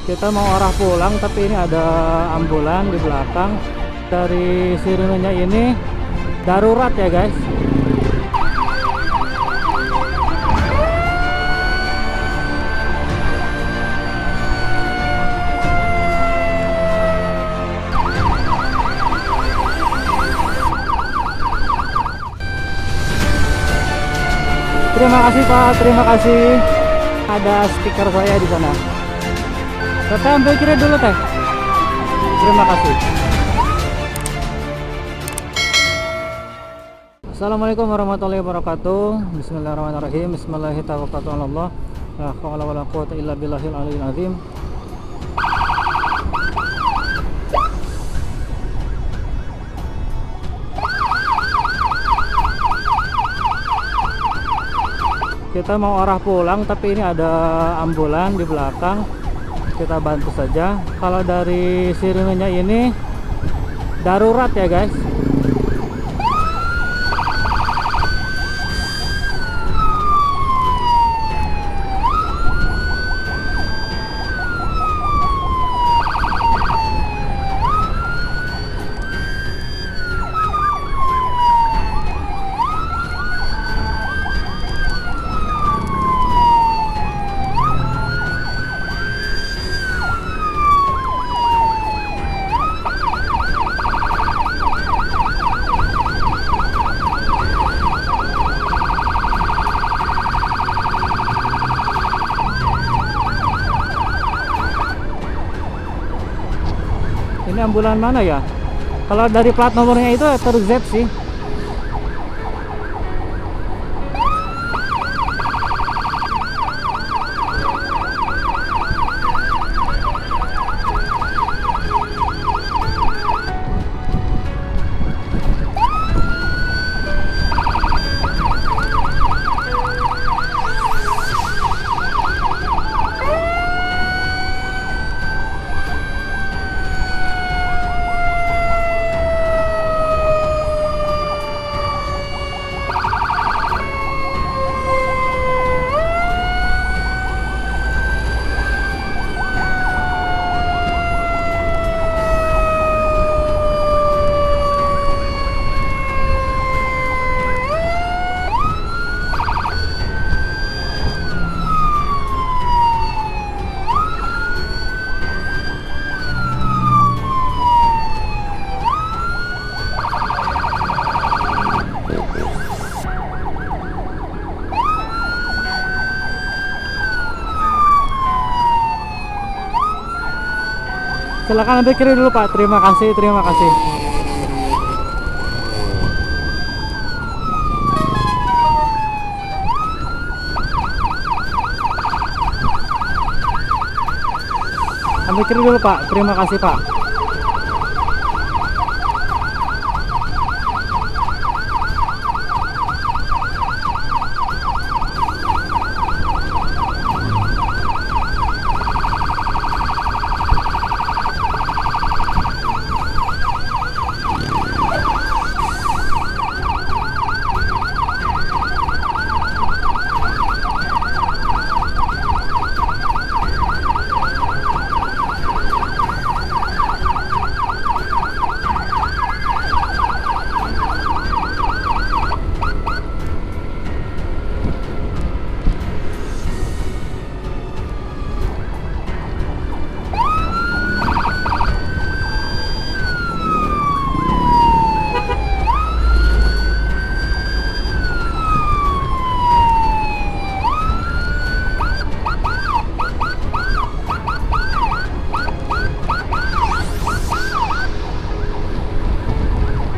Kita mau arah pulang, tapi ini ada ambulan di belakang. Dari sirenenya ini darurat ya guys. Terima kasih Pak, terima kasih. Ada stiker saya di sana. Teteh ambil kiri dulu teh. Terima kasih. Assalamualaikum warahmatullahi wabarakatuh. Bismillahirrahmanirrahim. Bismillahirrahmanirrahim. La haula wala quwwata illa billahil aliyil azim. Kita mau arah pulang, tapi ini ada ambulan di belakang. Kita bantu saja. Kalau dari sirenenya ini darurat ya guys. Ini ambulan mana ya? Kalau dari plat nomornya itu Tour Z sih. Silakan ambil kiri dulu Pak. Terima kasih, terima kasih. Ambil kiri dulu Pak. Terima kasih Pak.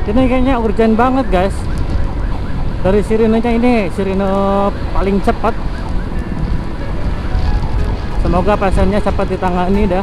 Ini kayaknya urgent banget guys. Dari sirenenya ini sirene paling cepat. Semoga pasiennya cepat ditangani dah.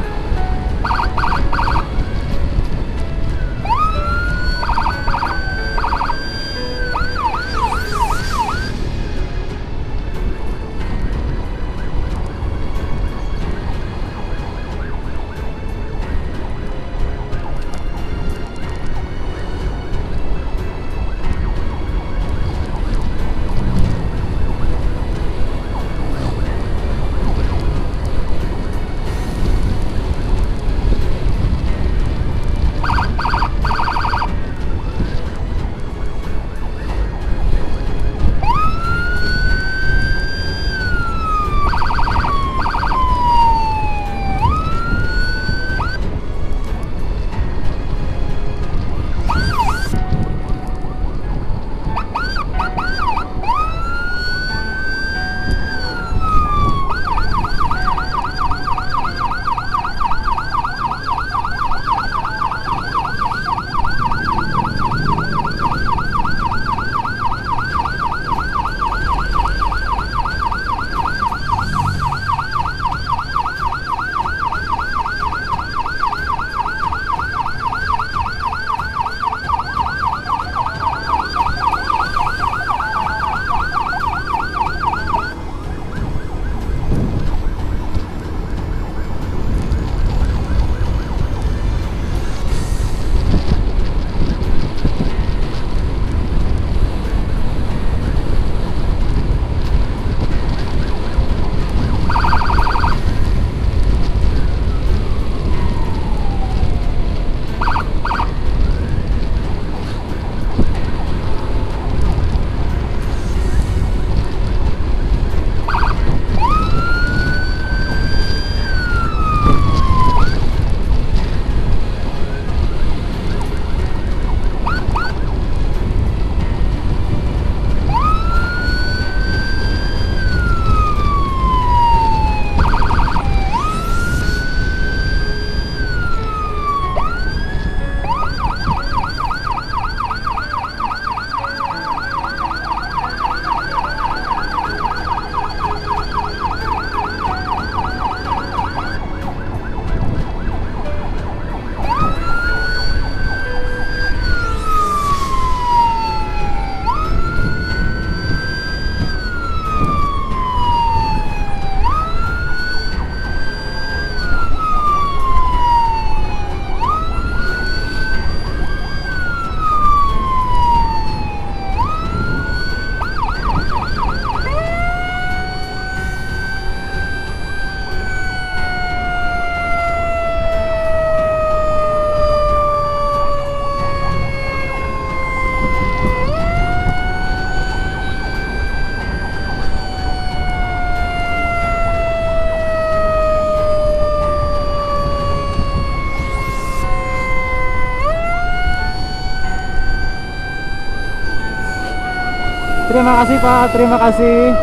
Terima kasih Pak, terima kasih.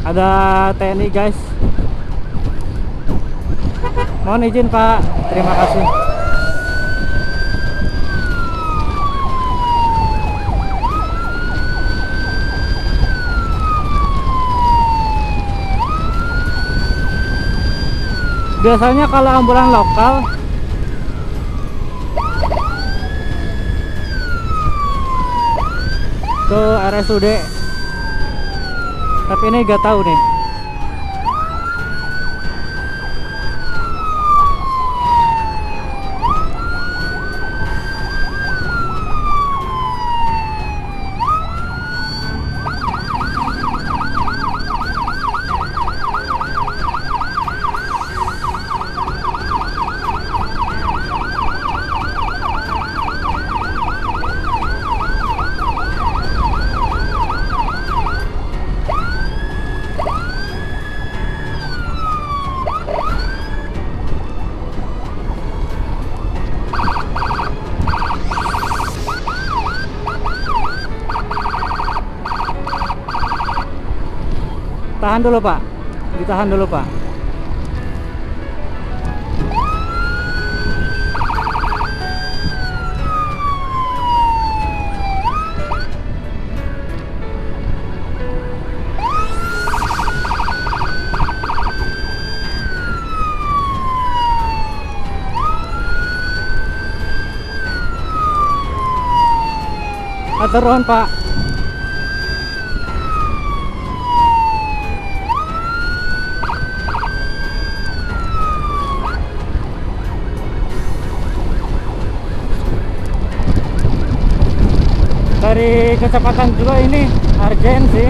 Ada TNI guys. Mohon izin Pak, terima kasih. Biasanya kalau ambulan lokal ke RSUD, tapi ini gak tahu nih. Tahan dulu Pak, ditahan dulu Pak. Atur nuhun Pak. Dari kecepatan juga ini urgent sih.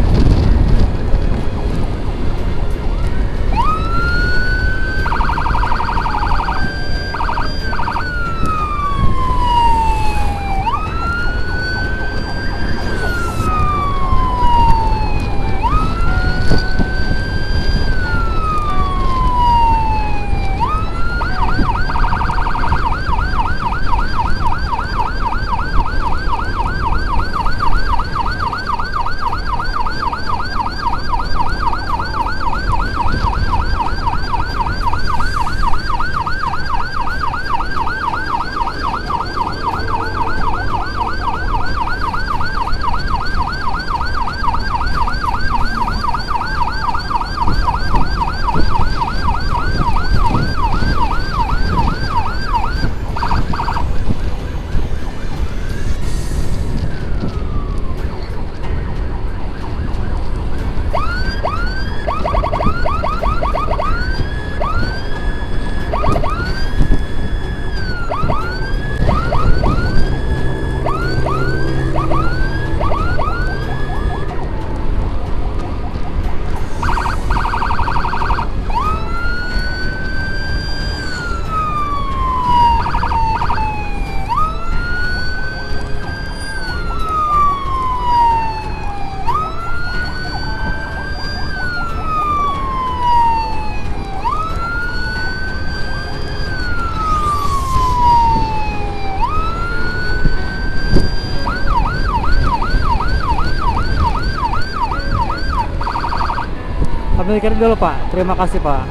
Ambil dulu Pak, terima kasih Pak.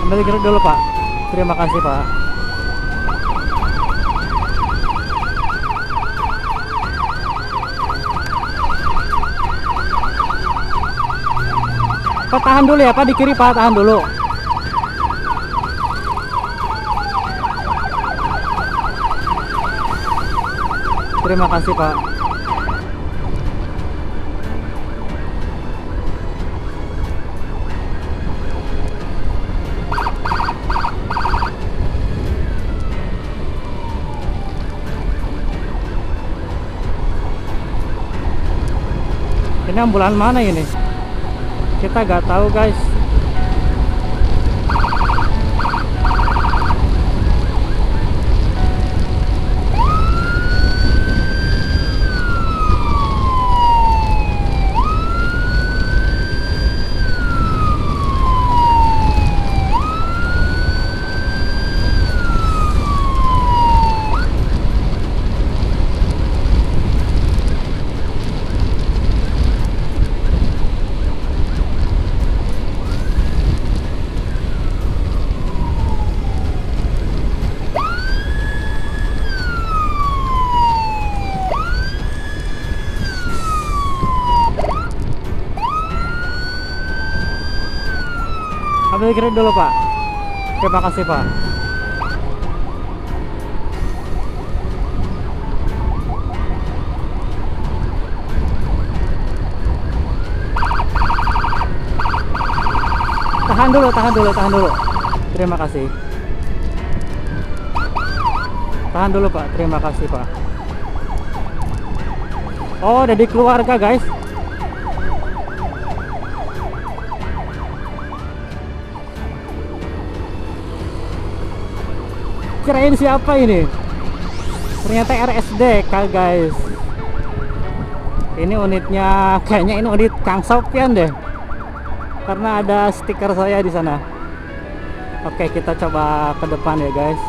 Ambil dulu Pak, terima kasih Pak. Pak tahan dulu ya Pak, di kiri Pak, tahan dulu. Terima kasih Pak. Ini ambulan mana ini? Kita nggak tahu guys. kredit dulu Pak. Terima kasih Pak. Tahan dulu. Terima kasih. Tahan dulu Pak, terima kasih Pak. Oh, udah di keluarga guys. Kirain siapa ini? Ternyata RSD Kak guys. Ini unitnya, kayaknya ini unit Kang Sofian deh. Karena ada stiker saya di sana. Oke, kita coba ke depan ya guys.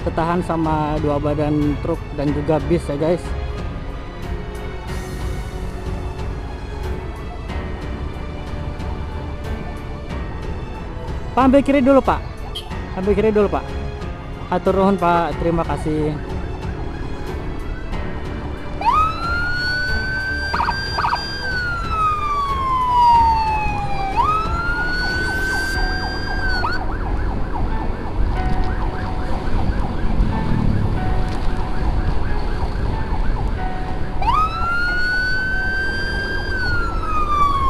Ketahan sama dua badan truk dan juga bis ya guys. Pak, ambil kiri dulu Pak. Atur nuhun Pak, terima kasih.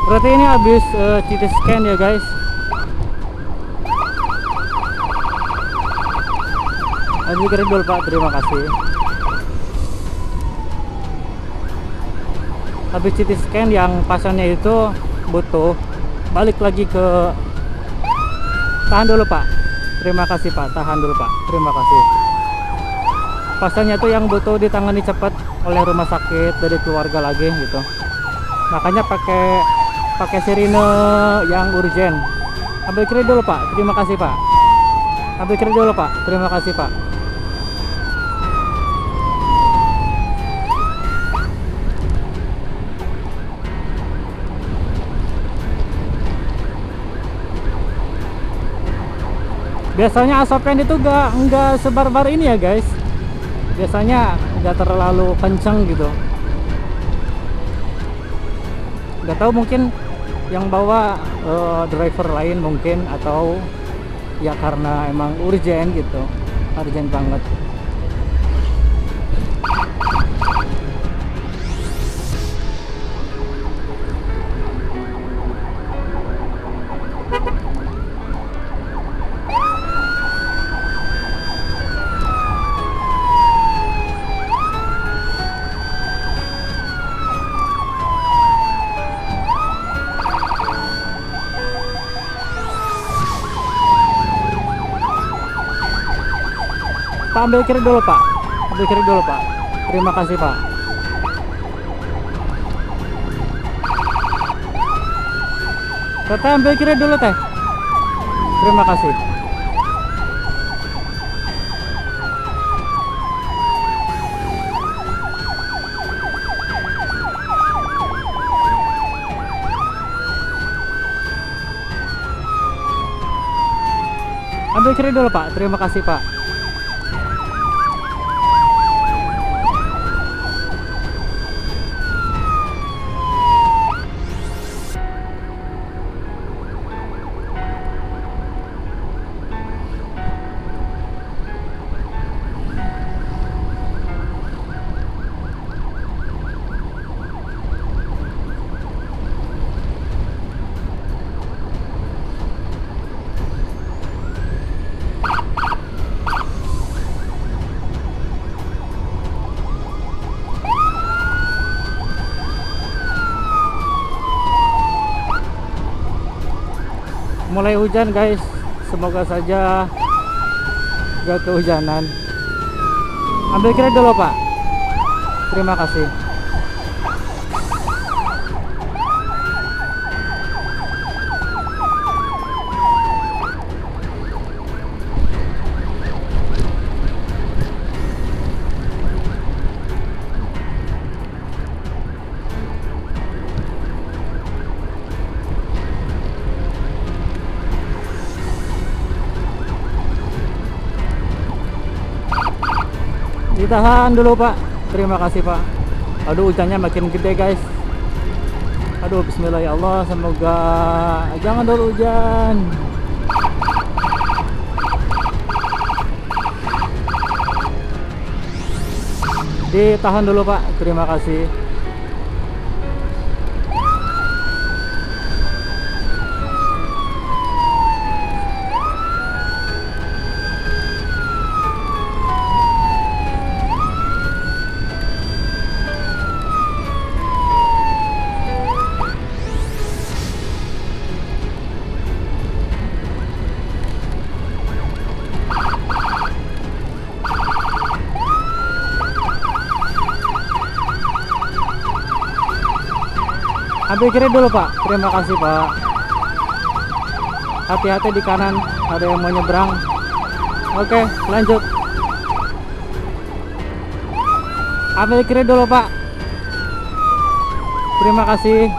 Berarti ini habis CT scan ya guys. Ambil kredit dulu Pak, terima kasih. Habis CT scan yang pasiennya itu butuh balik lagi ke. Tahan dulu Pak, terima kasih Pak. Tahan dulu Pak, terima kasih. Pasiennya itu yang butuh ditangani cepat oleh rumah sakit dari keluarga lagi gitu. Makanya pakai sirine yang urgen. Ambil kredit dulu Pak, terima kasih Pak. Ambil kredit dulu Pak, terima kasih Pak. Biasanya asapnya itu enggak sebar-bar ini ya guys. Biasanya enggak terlalu kenceng gitu. Enggak tahu, mungkin yang bawa driver lain mungkin, atau ya karena emang urgent gitu, urgent banget. Pak, ambil kiri dulu Pak. Terima kasih Pak. Teteh, ambil kiri dulu Teh. Terima kasih. Ambil kiri dulu Pak. Terima kasih Pak. Mulai hujan guys, semoga saja gak kehujanan. Ambil kiri dulu Pak, terima kasih. Ditahan dulu Pak. Terima kasih Pak. Aduh hujannya makin gede guys. Aduh bismillah ya Allah, semoga jangan dulu hujan. Ditahan dulu Pak. Terima kasih. Ambil kiri dulu Pak. Terima kasih Pak. Hati-hati di kanan, ada yang mau nyebrang. Oke, lanjut. Ambil kiri dulu Pak. Terima kasih.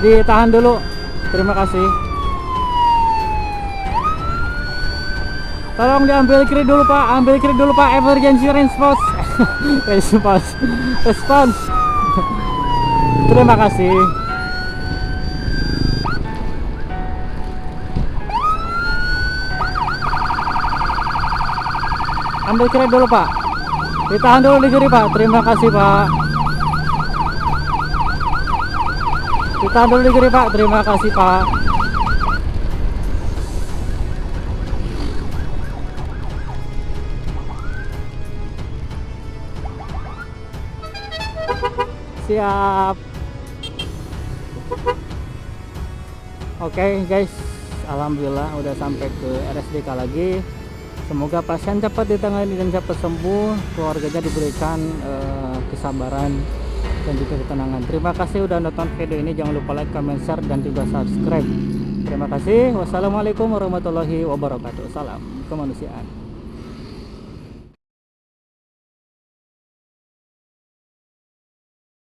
Ditahan dulu. Terima kasih. Tolong diambil kiri dulu Pak. Ambil kiri dulu Pak. Emergency response. Response. Terima kasih. Ambil kiri dulu Pak. Ditahan dulu di kiri Pak. Terima kasih Pak. Ditahan dulu di kiri Pak. Terima kasih Pak. Siap. Oke guys, alhamdulillah udah sampai ke RSDK lagi. Semoga pasien cepat ditangani dan cepat sembuh, keluarganya diberikan kesabaran dan juga ketenangan. Terima kasih udah nonton video ini. Jangan lupa like, comment, share dan juga subscribe. Terima kasih. Wassalamualaikum warahmatullahi wabarakatuh. Salam kemanusiaan.